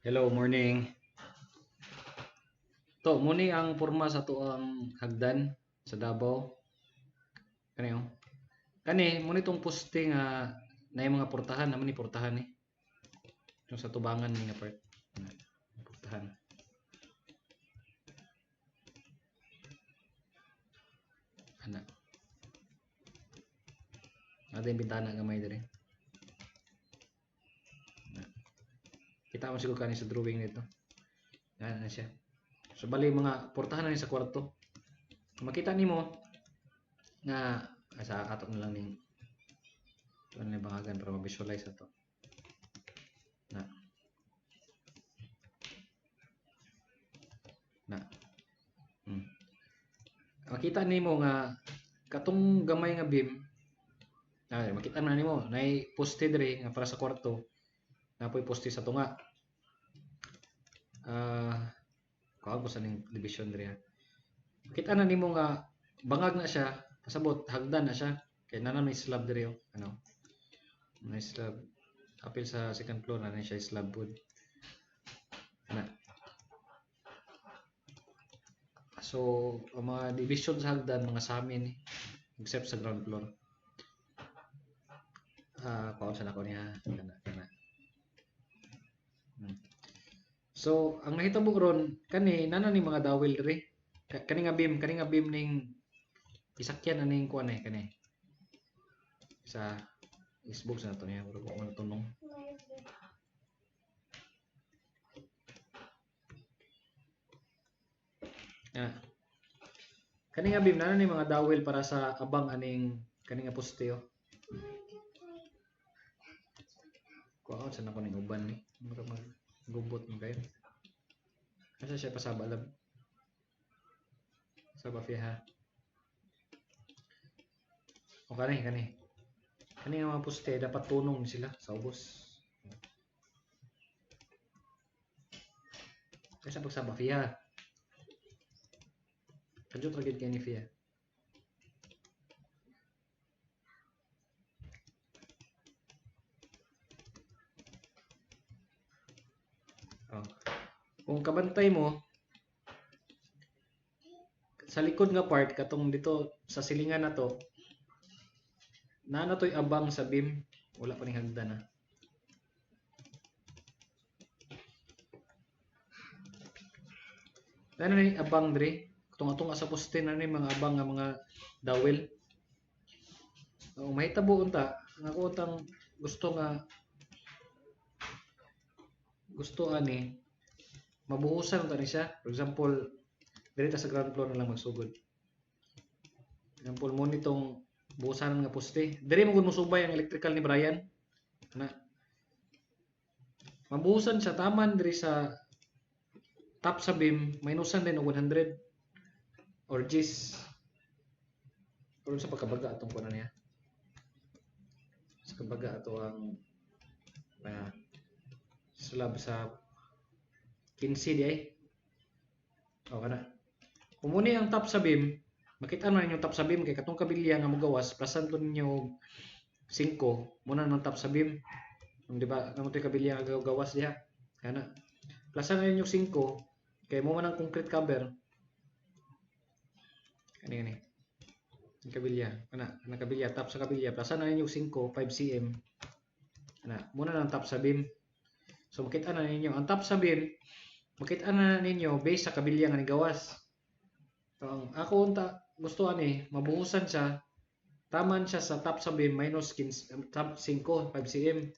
Hello, morning. To, muni ang porma sa to ang hagdan sa Davao. Kani oh. Kani muni tong poste nga na mga portahan naman ni portahan ni. Yung sa tubangan ni nga part. Portahan. Ana. Ada yung bintana gamay diri. Kita mo siguro kani sa drawing nito. Yan na siya. So bali mga portahan na ni sa kwarto. Makita nimo nga sa ato na lang ning ano ni bangagan para ma-visualize ato. Na. Na. Hmm. Makita nimo nga katong gamay nga beam makita na nimo nay poste diri nga para sa kwarto. Napoy poste sa tunga. Kawag ko sa ning division diri ha. Makita na nimo nga bangag na siya, pasabot hagdan na siya. Kay nana may slab diri oh. Ano? May slab. Apil sa second floor na siya slab wood. Ana. So, ang mga division sa hagdan mga sa amin except sa ground floor. Kawag sa nako niya. Kana. So, ang nahitabo ron kani nana ni mga dawil diri. Kani nga beam ning isakyan aning kuan kani. Sa Xbox na to niya, pero ko ano tunong. Kani nga beam nana ni mga dawil para sa abang aning kani nga poste oh. Kuan sa nako ning uban ni. Mura maggubot mo kayo. Asa siya pasaba lab. Saba fiha. O kani. Kani nga mga poste dapat tunong sila sa ubos. Kaysa pagsaba fiha. Kadyo tragid kay ni fiha. Kung kabantay mo sa likod nga part katong dito sa silingan na to na to'y abang sa beam wala pa ning hagdan na. Ano ni abang dre katong atong sa poste na ni mga abang nga mga dawel. Mahitabo unta nga ko utang gusto ani mabuhusan ta ni siya. For example, diri ta sa ground floor na lang magsugod. For example, mo nitong buhusan nga poste. Diri mo gud musubay ang electrical ni Brian. Na mabuhusan siya taman diri sa top sa beam, minusan din og 100 or Gs. Pero sa pagkabaga atong kuno niya. Sa kabaga ato ang slab sa 15 di ay. O kana. Kung muni ang top sa beam, makita man ninyo top sa beam kay katong kabilya nga mogawas, plasan to ninyo 5 muna nang top sa beam. Di ba? Namo toy kabilya nga gawas diha. Kana. Plasan na ninyo 5 kay mo man ang concrete cover. Kani. Ang kabilya. Kana kabilya top sa kabilya, plasan na ninyo 5 cm. Kana. Muna nang top sa beam. So makita na ninyo ang top sa beam, makita na ninyo base sa kabilya nga ni gawas. So, ang ako unta gusto ani mabuhusan siya taman siya sa top sa beam minus 5 cm.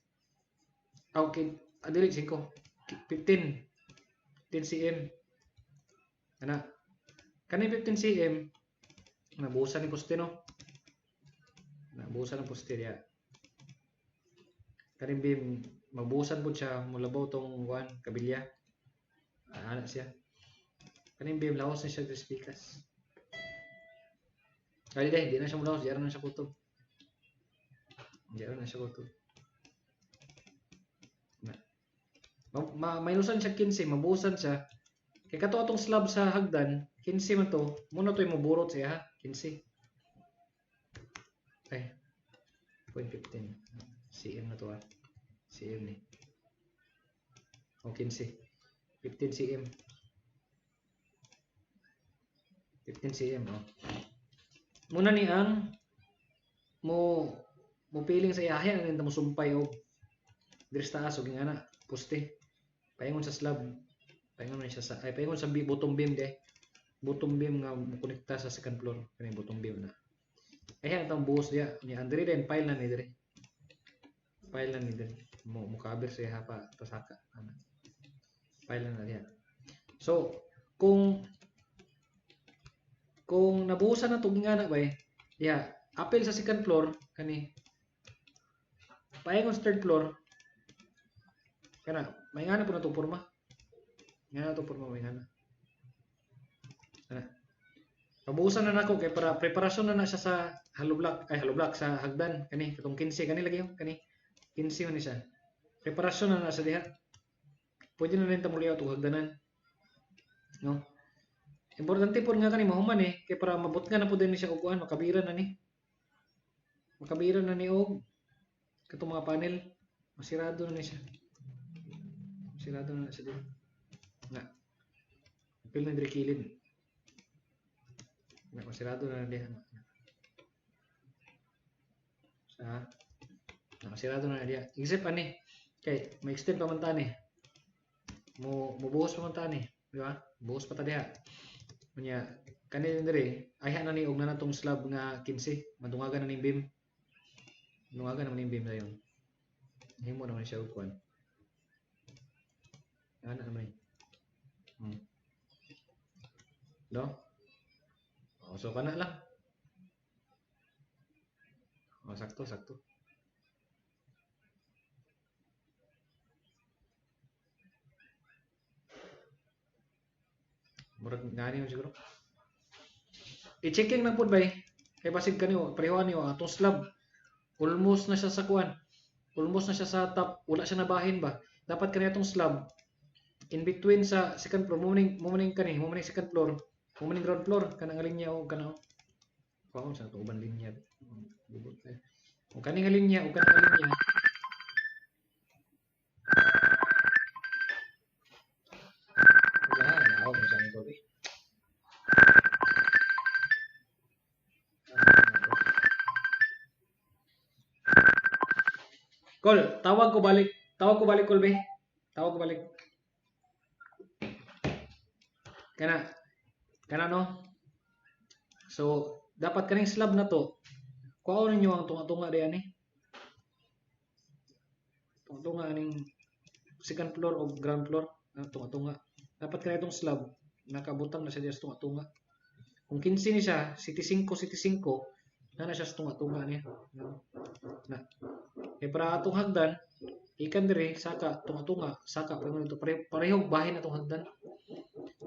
Okay, dili 5 15 cm. Ana. Kani 15 cm nabuhusan ni poste no. Nabuhusan ang poste diya. Kani beam mabuhusan pud siya mulabaw tong kabilya. Ana siya. Kaning beam lawas na siya sa spikas. Kali di na siya mulawas, diyan na siya kutob. Diyan na siya kutob. Minusan siya 15, mabuhusan siya. Kay kato atong slab sa hagdan, 15 man to. Muna to yung maburot siya ha, 15. Ay, 0.15 cm na to ha. CM ni. O 15. 15 cm. 15 cm. Oh. Muna ni ang mo piling sa iyahe ang mo sumpay og diri sa taas og ingana poste. Paingon sa slab. Paingon siya sa paingon sa bottom beam de. Bottom beam nga mo konekta sa second floor kani bottom beam na. Ayan ang buhos diya ni Andre din file na ni dire. File na ni dire. Mo cover sa hapa to saka. File na diya. So kung nabuhusan na tong ingana ba apil sa second floor kani paingon sa third floor kana may ngana po na itong porma ngana itong porma may ngana pabuhusan na nako kay para preparasyon na siya sa hollow block sa hagdan kani katong 15 kani lagi kani 15 man ni siya preparasyon na sa diha pwede na rin tamuliyaw itong hagdanan no importante po nga kani mahuman kay para mabot nga na po din siya upuan makabiran na ni og katong mga panel masirado na ni siya masirado na siya din nga apil na diri kilid nga masirado na diha sa masirado na diha except ani kay may extend pa man ta ni mo buhos pa man ta ni di ba buhos pa ta diha unya kani diri ayha na ni og na natong slab nga 15 madungagan na ning beam dungagan naman yung beam na yun himo naman siya upuan ano naman no so kana lang sakto murag ngani mo siguro i-checking na pud bay kay basig kaniyo parehoan niyo atong slab almost na siya sa kuan almost na siya sa top wala siya nabahin ba dapat kani atong slab in between sa second floor mo maning second floor mo maning ground floor kanang linya o kanang kuan sa uban linya bubot o kaning linya o kanang linya wala na ako sa nito Kol, tawag ko balik, Kol, be. Tawag ko balik. Kana no? So, dapat kaning slab na to, kuhaon ninyo ang tunga-tunga diyan tunga-tunga aning second floor o ground floor, tunga-tunga. Dapat kani itong slab, nakabutang na siya diyan sa tunga-tunga. Kung 15 ni siya, city 5, na siya sa tunga-tunga niya. Na. Kaya para atong hagdan, ikan dire saka tunga-tunga, saka parehong bahin atong hagdan.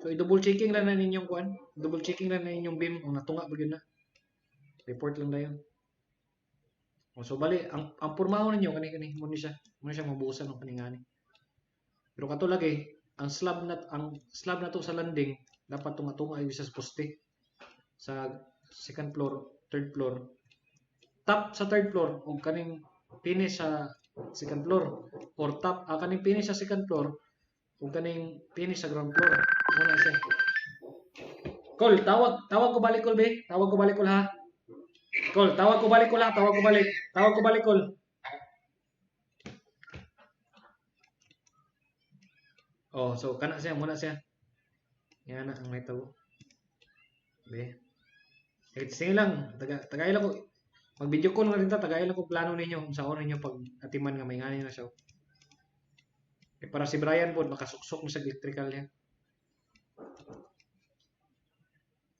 So i-double checking lang na ninyong kuan, double checking lang na ninyong beam kung natunga ba gyud na. Report lang dayon. So bali ang pormahon ninyo kani mo ni siya mabuhusan ng kaningani. Pero kato lagi, ang slab na to sa landing dapat tunga-tunga ay sa poste. Sa second floor, third floor. Top sa third floor ug kaning finish sa second floor or top kaning finish sa second floor ug kaning finish sa ground floor muna siya. Kol, tawag ko balik Kol be. Tawag ko balik Kol ha. Kol, tawag ko balik Kol. Oh, so kana siya muna siya. Yan na ang may tawo. Be. Sige lang, tagay lang ko. Mag-video call na rin ta, tagay lang ko plano ninyo sa oras ninyo pag atiman nga may ngani na siya. Para si Brian po makasuksok mo sa electrical niya.